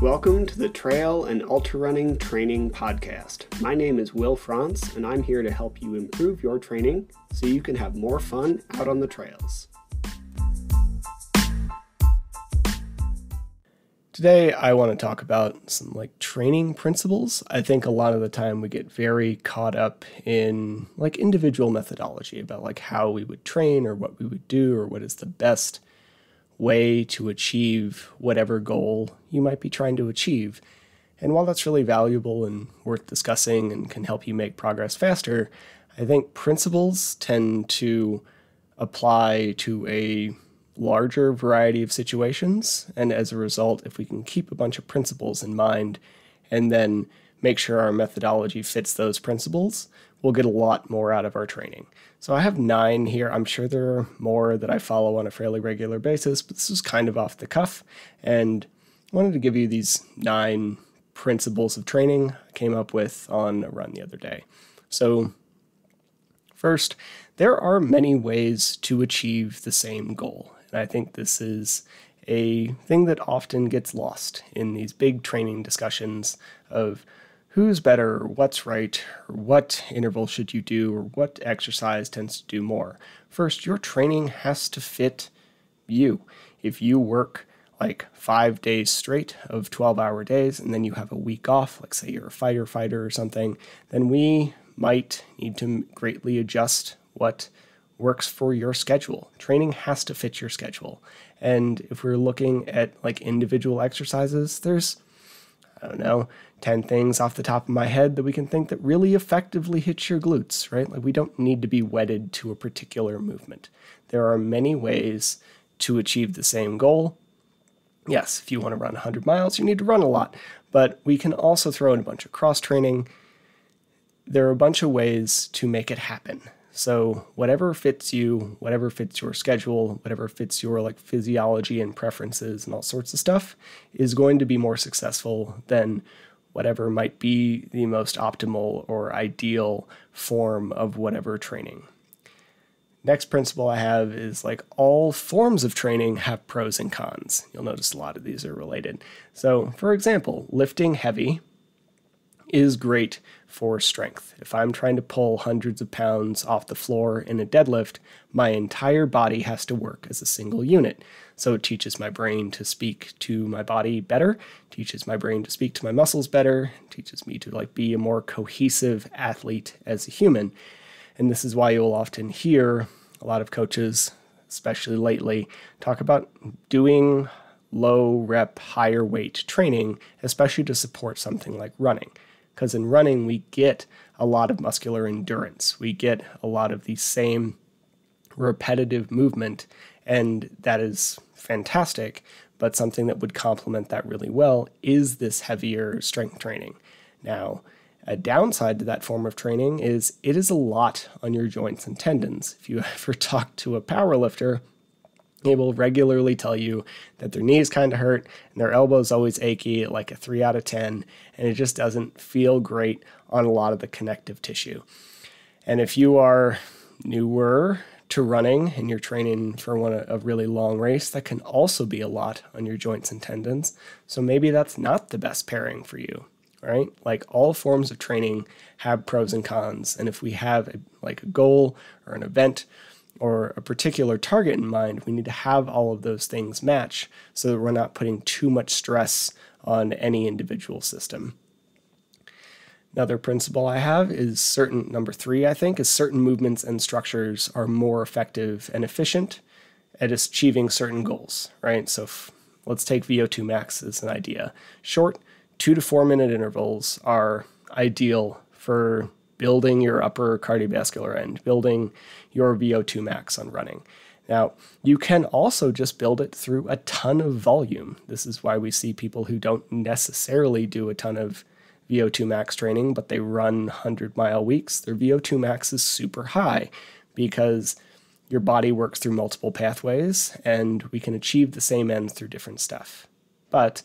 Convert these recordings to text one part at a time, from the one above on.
Welcome to the Trail and Ultra Running Training Podcast. My name is Will Frantz, and I'm here to help you improve your training so you can have more fun out on the trails. Today, I want to talk about some training principles. I think a lot of the time we get very caught up in individual methodology about how we would train or what we would do or what is the best way to achieve whatever goal you might be trying to achieve. And while that's really valuable and worth discussing and can help you make progress faster, I think principles tend to apply to a larger variety of situations. And as a result, if we can keep a bunch of principles in mind and then make sure our methodology fits those principles, we'll get a lot more out of our training. So I have 9 here. I'm sure there are more that I follow on a fairly regular basis, but this is kind of off the cuff. And I wanted to give you these 9 principles of training I came up with on a run the other day. So first, there are many ways to achieve the same goal. And I think this is a thing that often gets lost in these big training discussions of who's better, or what's right, or what interval should you do, or what exercise tends to do more. First, your training has to fit you. If you work 5 days straight of 12-hour days, and then you have a week off, say you're a fighter or something, then we might need to greatly adjust what works for your schedule. Training has to fit your schedule. And if we're looking at individual exercises, there's 10 things off the top of my head that we can think that really effectively hit your glutes, right? We don't need to be wedded to a particular movement. There are many ways to achieve the same goal. Yes, if you want to run 100 miles, you need to run a lot, but we can also throw in a bunch of cross training. There are a bunch of ways to make it happen. So whatever fits you, whatever fits your schedule, whatever fits your physiology and preferences and all sorts of stuff is going to be more successful than whatever might be the most optimal or ideal form of whatever training. Next principle I have is all forms of training have pros and cons. You'll notice a lot of these are related. So for example, lifting heavy is great for strength. If I'm trying to pull hundreds of pounds off the floor in a deadlift, my entire body has to work as a single unit. So it teaches my brain to speak to my body better, teaches my brain to speak to my muscles better, teaches me to be a more cohesive athlete as a human. And this is why you'll often hear a lot of coaches, especially lately, talk about doing low rep, higher weight training, especially to support something like running. Because in running, we get a lot of muscular endurance. We get a lot of the same repetitive movement, and that is fantastic. But something that would complement that really well is this heavier strength training. Now, a downside to that form of training is it is a lot on your joints and tendons. If you ever talk to a powerlifter, they will regularly tell you that their knees kind of hurt and their elbow's always achy at a 3 out of 10, and it just doesn't feel great on a lot of the connective tissue. And if you are newer to running and you're training for a really long race, that can also be a lot on your joints and tendons. So maybe that's not the best pairing for you, right? All forms of training have pros and cons. And if we have a goal or an event or a particular target in mind, we need to have all of those things match so that we're not putting too much stress on any individual system. Another principle I have is number 3, I think, is certain movements and structures are more effective and efficient at achieving certain goals, right? So let's take VO2 max as an idea. Short 2 to 4 minute intervals are ideal for building your upper cardiovascular end, building your VO2 max on running. Now, you can also just build it through a ton of volume. This is why we see people who don't necessarily do a ton of VO2 max training, but they run 100-mile weeks. Their VO2 max is super high because your body works through multiple pathways, and we can achieve the same ends through different stuff. But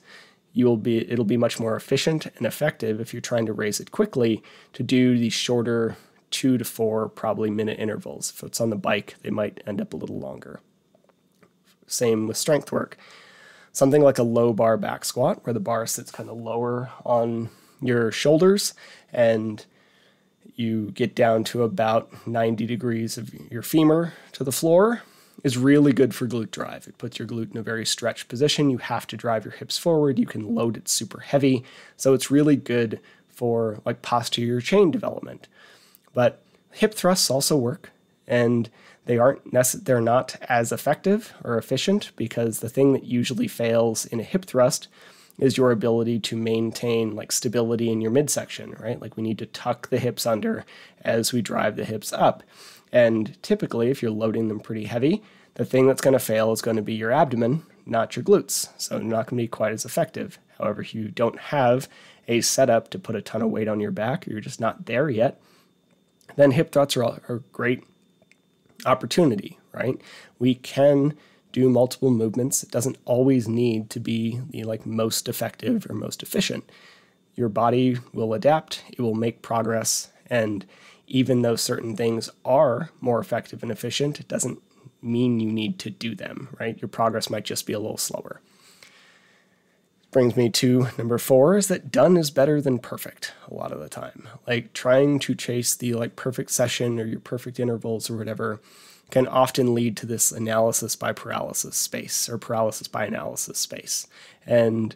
it'll be much more efficient and effective if you're trying to raise it quickly to do these shorter 2 to 4 probably minute intervals. If it's on the bike, they might end up a little longer. Same with strength work. something like a low bar back squat, where the bar sits kind of lower on your shoulders and you get down to about 90 degrees of your femur to the floor, is really good for glute drive. It puts your glute in a very stretched position. You have to drive your hips forward. You can load it super heavy. So it's really good for like posterior chain development. But hip thrusts also work, and they're not as effective or efficient, because the thing that usually fails in a hip thrust is your ability to maintain like stability in your midsection, right? Like we need to tuck the hips under as we drive the hips up. And typically, if you're loading them pretty heavy, the thing that's going to fail is going to be your abdomen, not your glutes. So they're not going to be quite as effective. However, if you don't have a setup to put a ton of weight on your back, or you're just not there yet, then hip thrusts are a great opportunity, right? We can do multiple movements. It doesn't always need to be the like most effective or most efficient. Your body will adapt, it will make progress, and even though certain things are more effective and efficient, it doesn't mean you need to do them, right? Your progress might just be a little slower. Brings me to number 4, is that done is better than perfect a lot of the time. Like trying to chase the like perfect session or your perfect intervals or whatever can often lead to this analysis by paralysis space, or paralysis by analysis space. And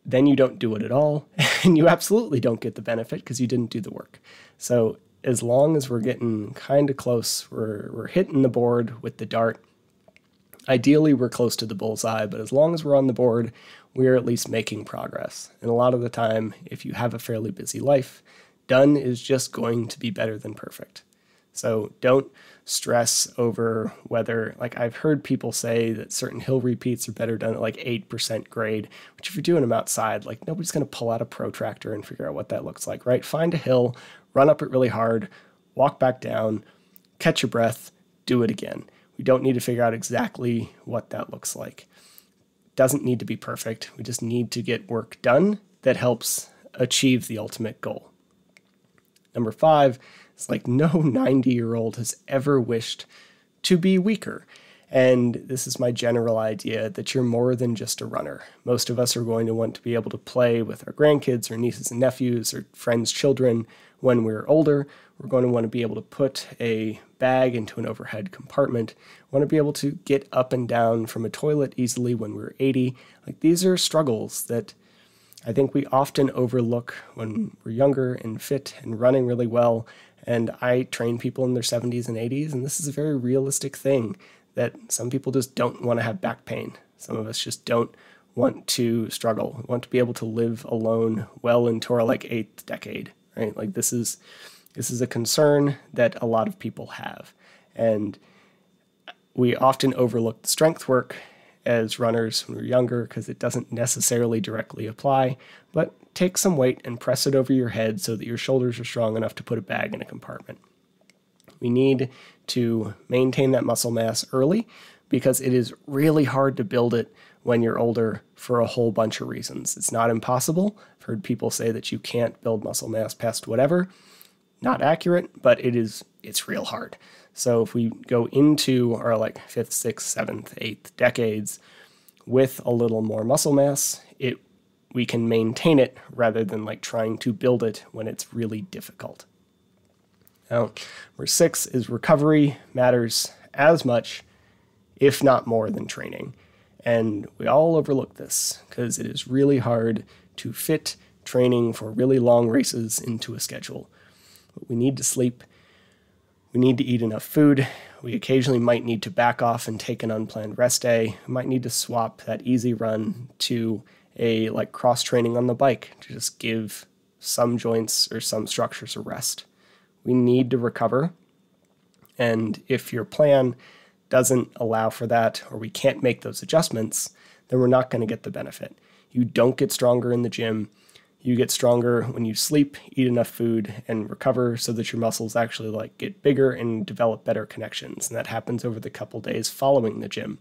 then you don't do it at all, and you absolutely don't get the benefit because you didn't do the work. So as long as we're getting kind of close, we're hitting the board with the dart. Ideally, we're close to the bullseye, but as long as we're on the board, we're at least making progress. And a lot of the time, if you have a fairly busy life, done is just going to be better than perfect. So don't stress over whether, like I've heard people say that certain hill repeats are better done at like 8% grade, which if you're doing them outside, like nobody's going to pull out a protractor and figure out what that looks like, right? Find a hill, run up it really hard, walk back down, catch your breath, do it again. We don't need to figure out exactly what that looks like. It doesn't need to be perfect. We just need to get work done that helps achieve the ultimate goal. Number 5, it's like no 90-year-old has ever wished to be weaker. And this is my general idea that you're more than just a runner. Most of us are going to want to be able to play with our grandkids or nieces and nephews or friends' children when we're older. We're going to want to be able to put a bag into an overhead compartment. We want to be able to get up and down from a toilet easily when we're 80. Like these are struggles that I think we often overlook when we're younger and fit and running really well. And I train people in their 70s and 80s, and this is a very realistic thing that some people just don't want to have back pain. Some of us just don't want to struggle. We want to be able to live alone well into our like 8th decade, right? Like this is a concern that a lot of people have. And we often overlook the strength work as runners when we're younger because it doesn't necessarily directly apply, but take some weight and press it over your head so that your shoulders are strong enough to put a bag in a compartment. We need to maintain that muscle mass early because it is really hard to build it when you're older for a whole bunch of reasons. It's not impossible. I've heard people say that you can't build muscle mass past whatever. Not accurate, but it's real hard. So if we go into our like 5th, 6th, 7th, 8th decades with a little more muscle mass, we can maintain it rather than like trying to build it when it's really difficult. Now, number 6 is recovery matters as much, if not more, than training. And we all overlook this because it is really hard to fit training for really long races into a schedule. But we need to sleep. We need to eat enough food. We occasionally might need to back off and take an unplanned rest day. We might need to swap that easy run to a like cross training on the bike to just give some joints or some structures a rest. We need to recover. And if your plan doesn't allow for that, or we can't make those adjustments, then we're not going to get the benefit. You don't get stronger in the gym. You get stronger when you sleep, eat enough food, and recover so that your muscles actually like get bigger and develop better connections. And that happens over the couple days following the gym.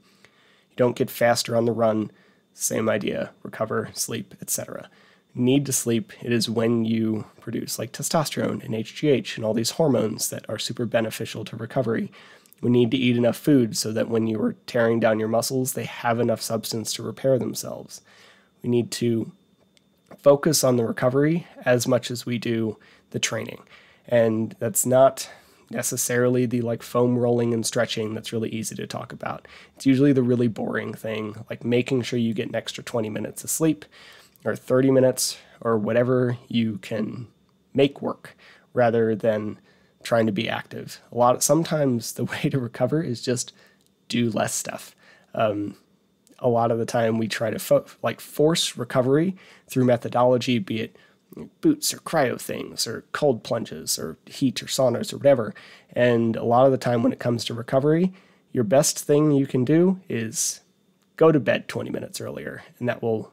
You don't get faster on the run. Same idea, recover, sleep, etc. Need to sleep. It is when you produce like testosterone and HGH and all these hormones that are super beneficial to recovery. We need to eat enough food so that when you are tearing down your muscles, they have enough substance to repair themselves. We need to focus on the recovery as much as we do the training. And that's not necessarily the like foam rolling and stretching that's really easy to talk about. It's usually the really boring thing, like making sure you get an extra 20 minutes of sleep or 30 minutes or whatever you can make work rather than trying to be active. Sometimes the way to recover is just do less stuff. A lot of the time we try to force recovery through methodology, be it boots or cryo things or cold plunges or heat or saunas or whatever. And a lot of the time when it comes to recovery, your best thing you can do is go to bed 20 minutes earlier. And that will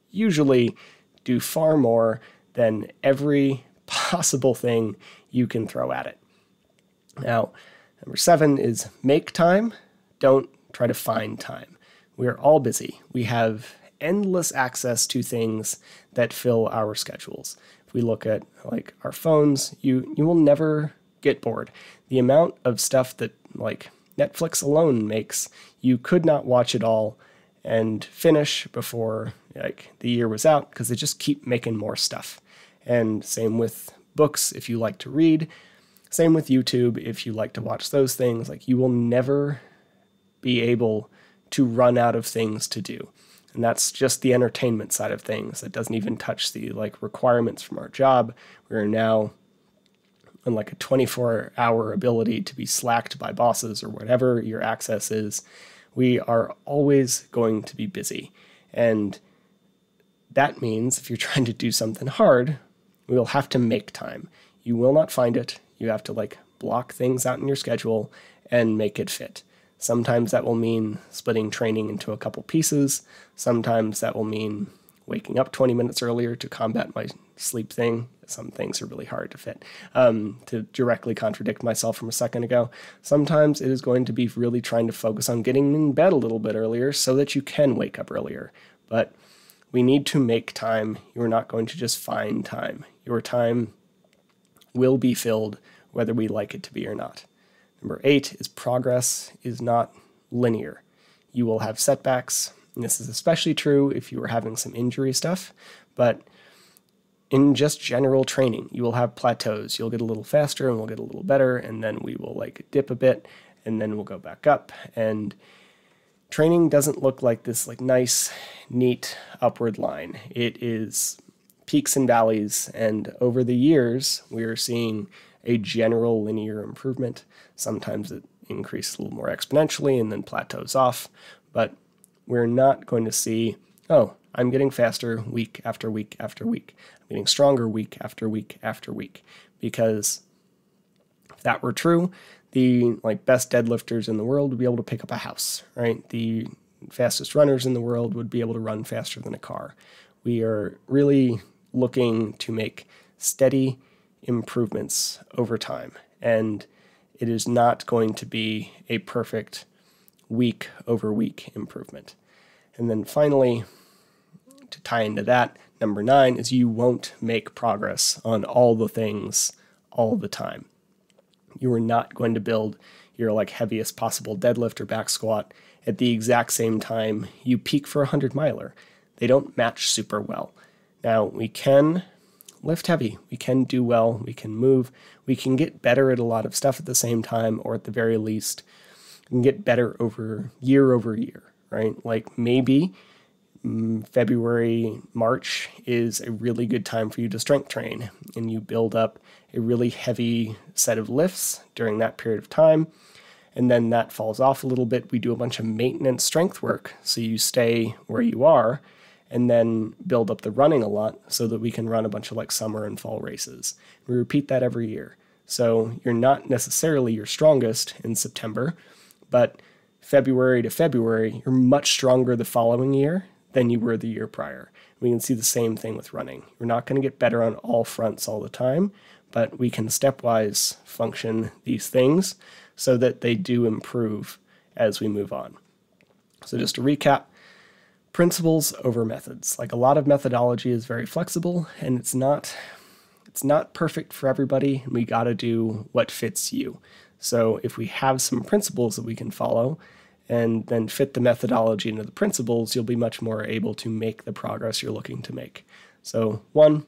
usually do far more than every possible thing you can throw at it. Now, number 7 is make time. Don't try to find time. We are all busy. We have endless access to things that fill our schedules. If we look at like our phones, you will never get bored. The amount of stuff that like Netflix alone makes, you could not watch it all and finish before like the year was out because they just keep making more stuff. And same with books if you like to read. Same with YouTube if you like to watch those things. Like you will never be able to run out of things to do. And that's just the entertainment side of things. That doesn't even touch the like requirements from our job. We're now on like a 24-hour ability to be slacked by bosses or whatever your access is. We are always going to be busy. And that means if you're trying to do something hard, we will have to make time. You will not find it. You have to like block things out in your schedule and make it fit. Sometimes that will mean splitting training into a couple pieces. Sometimes that will mean waking up 20 minutes earlier to combat my sleep thing. Some things are really hard to fit. To directly contradict myself from a second ago, sometimes it is going to be really trying to focus on getting in bed a little bit earlier so that you can wake up earlier. But we need to make time. You're not going to just find time. Your time will be filled whether we like it to be or not. Number 8 is progress is not linear. You will have setbacks, and this is especially true if you are having some injury stuff, but in just general training, you will have plateaus. You'll get a little faster and we'll get a little better, and then we will like dip a bit, and then we'll go back up. And training doesn't look like this like nice, neat upward line. It is peaks and valleys, and over the years, we are seeing a general linear improvement. Sometimes it increases a little more exponentially and then plateaus off, but we're not going to see, oh, I'm getting faster week after week after week. I'm getting stronger week after week after week. Because if that were true, the like best deadlifters in the world would be able to pick up a house, right? The fastest runners in the world would be able to run faster than a car. We are really looking to make steady improvements over time. And it is not going to be a perfect week over week improvement. And then finally, to tie into that, number 9 is you won't make progress on all the things all the time. You are not going to build your like heaviest possible deadlift or back squat at the exact same time you peak for a 100-miler. They don't match super well. Now, we can lift heavy, we can do well, we can move, we can get better at a lot of stuff at the same time, or at the very least, we can get better over year, right? Like maybe February, March is a really good time for you to strength train, and you build up a really heavy set of lifts during that period of time, and then that falls off a little bit. We do a bunch of maintenance strength work, so you stay where you are, and then build up the running a lot so that we can run a bunch of like summer and fall races. We repeat that every year. So you're not necessarily your strongest in September, but February to February, you're much stronger the following year than you were the year prior. We can see the same thing with running. You're not going to get better on all fronts all the time, but we can stepwise function these things so that they do improve as we move on. So just to recap, principles over methods. Like a lot of methodology is very flexible, and it's not perfect for everybody, and we got to do what fits you. So if we have some principles that we can follow and then fit the methodology into the principles, you'll be much more able to make the progress you're looking to make. So 1,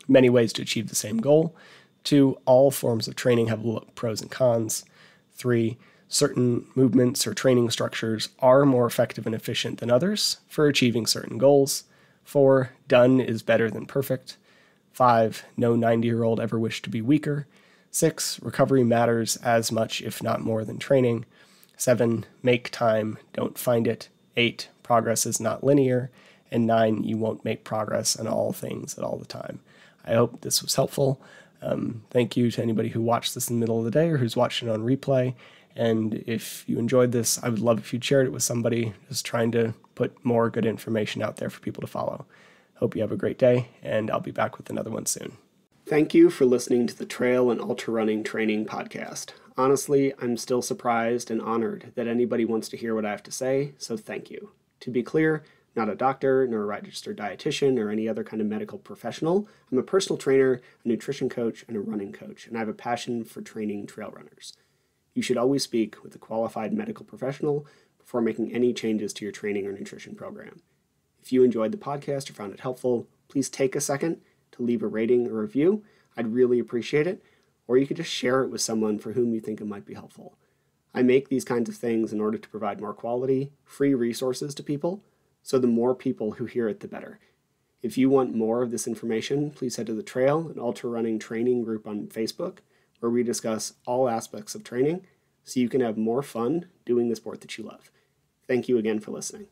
many ways to achieve the same goal. 2, all forms of training have pros and cons. 3, certain movements or training structures are more effective and efficient than others for achieving certain goals. 4, done is better than perfect. 5, no 90-year-old ever wished to be weaker. 6, recovery matters as much, if not more, than training. 7, make time, don't find it. 8, progress is not linear. And 9, you won't make progress in all things at all the time. I hope this was helpful. Thank you to anybody who watched this in the middle of the day or who's watching it on replay. And if you enjoyed this, I would love if you'd shared it with somebody, just trying to put more good information out there for people to follow. Hope you have a great day, and I'll be back with another one soon. Thank you for listening to the Trail and Ultra Running Training Podcast. Honestly, I'm still surprised and honored that anybody wants to hear what I have to say, so thank you. To be clear, not a doctor, nor a registered dietitian, or any other kind of medical professional. I'm a personal trainer, a nutrition coach, and a running coach, and I have a passion for training trail runners. You should always speak with a qualified medical professional before making any changes to your training or nutrition program. If you enjoyed the podcast or found it helpful, please take a second to leave a rating or review. I'd really appreciate it. Or you could just share it with someone for whom you think it might be helpful. I make these kinds of things in order to provide more quality, free resources to people, so the more people who hear it, the better. If you want more of this information, please head to the Trail and Ultra Running Training group on Facebook, where we discuss all aspects of training so you can have more fun doing the sport that you love. Thank you again for listening.